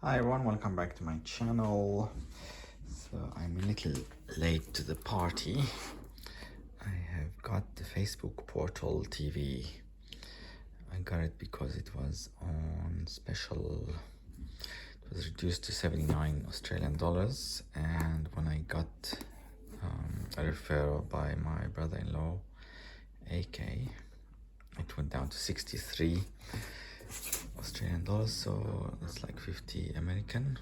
Hi everyone, welcome back to my channel. So I'm a little late to the party. I have got the Facebook Portal TV. I got it because it was on special. It was reduced to 79 Australian dollars, and when I got a referral by my brother-in-law AK, it went down to 63 Australian dollars, so it's like 50 American,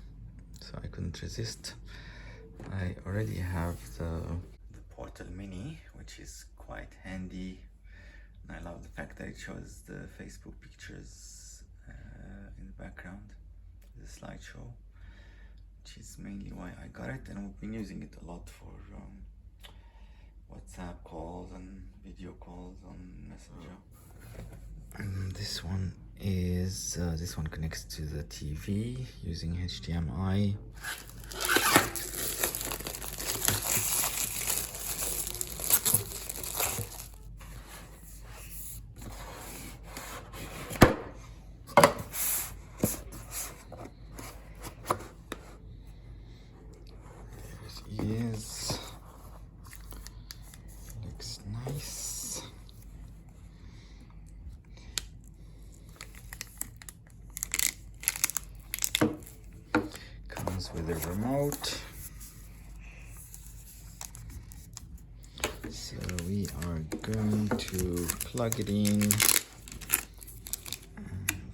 so I couldn't resist. I already have the Portal Mini, which is quite handy, and I love the fact that it shows the Facebook pictures in the background, the slideshow, which is mainly why I got it, and we've been using it a lot for WhatsApp calls and video calls on Messenger. And this one connects to the TV using HDMI. There it is. Looks nice. Comes with a remote. So we are going to plug it in.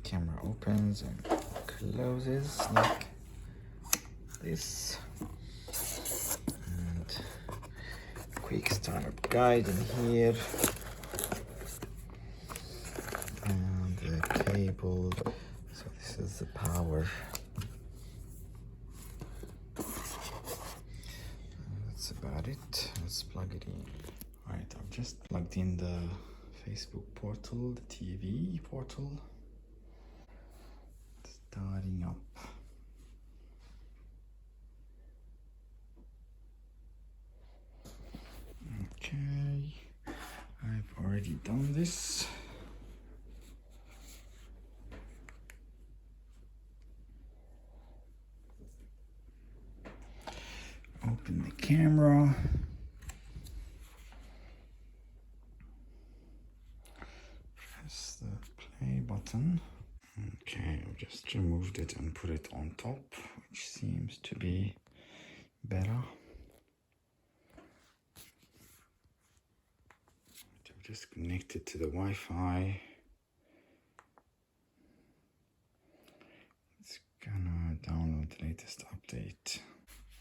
Camera opens and closes like this. And quick startup guide in here. And the cable. So this is the power. That's about it. Let's plug it in. Alright, I've just plugged in the Facebook portal, the TV portal. Starting up. Okay, I've already done this. Open the camera. Press the play button. Okay, I've just removed it and put it on top, which seems to be better. I've just connected to the Wi-Fi. It's gonna download the latest update.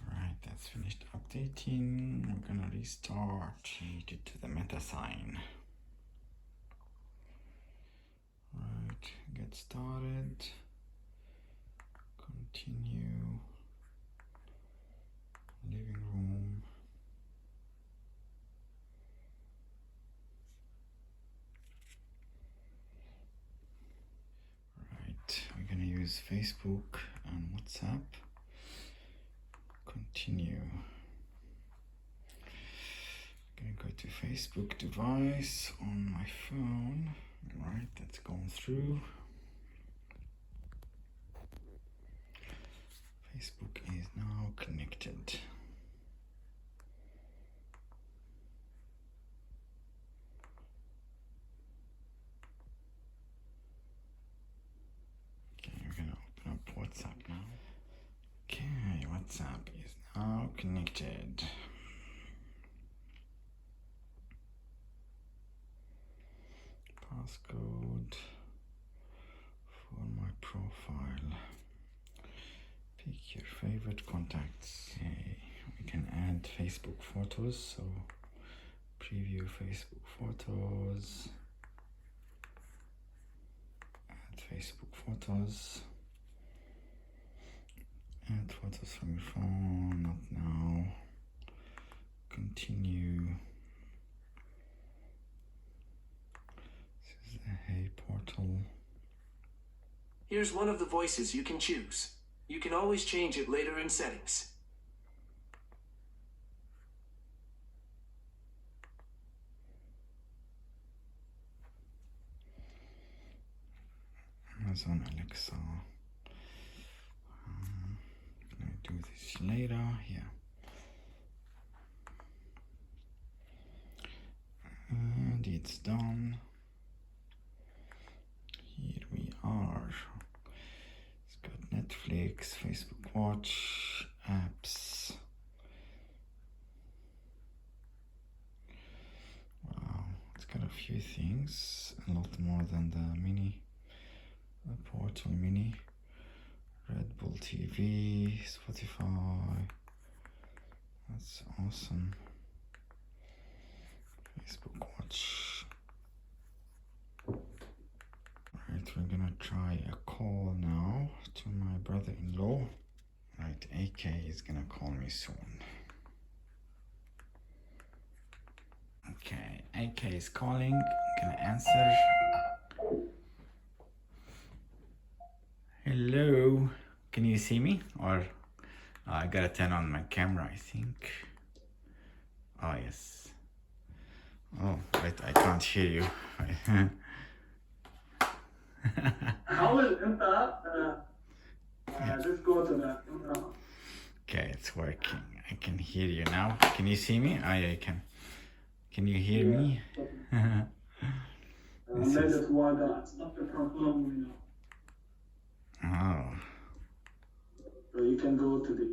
Alright, that's finished updating. I'm gonna restart. Change it to the meta sign. Right, get started. Continue. Living room. Right, we're gonna use Facebook and WhatsApp. Continue. I'm gonna go to Facebook device on my phone. Right, that's gone through. Facebook is now connected. Okay, we're gonna open up WhatsApp now. Okay, WhatsApp is now connected. Passcode for my profile. Pick your favorite contacts. Okay, we can add Facebook photos, so preview Facebook photos. Add Facebook photos. Add photos from your phone, not now. Continue. This is the Hey portal. Here's one of the voices you can choose. You can always change it later in settings. Amazon Alexa. later. Here. And it's done. Here we are. It's got Netflix, Facebook Watch, apps. Wow, it's got a few things, a lot more than the Portal Mini. Red Bull TV, Spotify. That's awesome. Facebook Watch. Right, we're gonna try a call now to my brother-in-law. Right, AK is gonna call me soon. Okay, AK is calling. I'm gonna answer. Hello, can you see me? Or I gotta turn on my camera, I think. Oh yes. Oh, wait, I can't hear you. حاول انت just go to that. Okay, it's working. I can hear you now. Can you see me? Oh, yeah, I can. Can you hear me? This made is... it wider. It's not the problem, Oh. So you can go to the,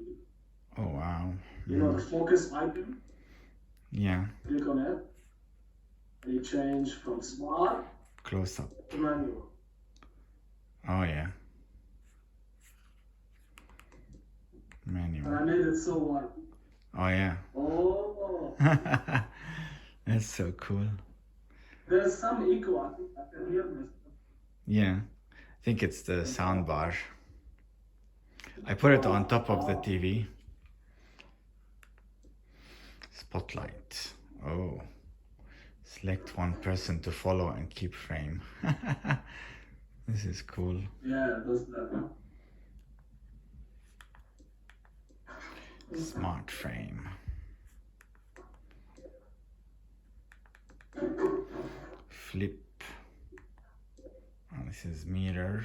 Oh, wow. you know, the focus icon. Yeah. Click on it. And you change from smart Close up. to manual. Oh, yeah. And Manual. I made it so wide. Oh, yeah. Oh. That's so cool. There's some echo. I think I can hear this. Yeah. I think it's the sound bar. I put it on top of the TV. Spotlight. Oh. Select one person to follow and keep frame. This is cool. Yeah, it does that. Smart frame. Flip. Oh, this is mirror.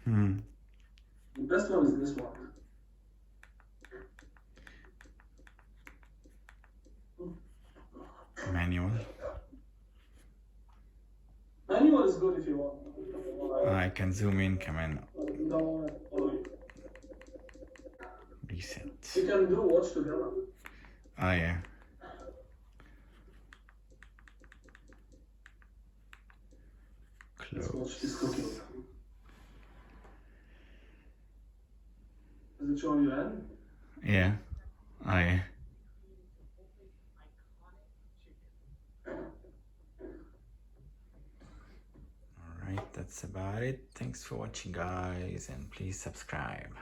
The best one is this one. Manual. Manual is good if you want. I can zoom in, come in. No, Reset. you can do watch together. Oh, yeah. Let's Close. watch this cooking. Does it show you end? Yeah. Oh, yeah. Alright, that's about it. Thanks for watching, guys, and please subscribe.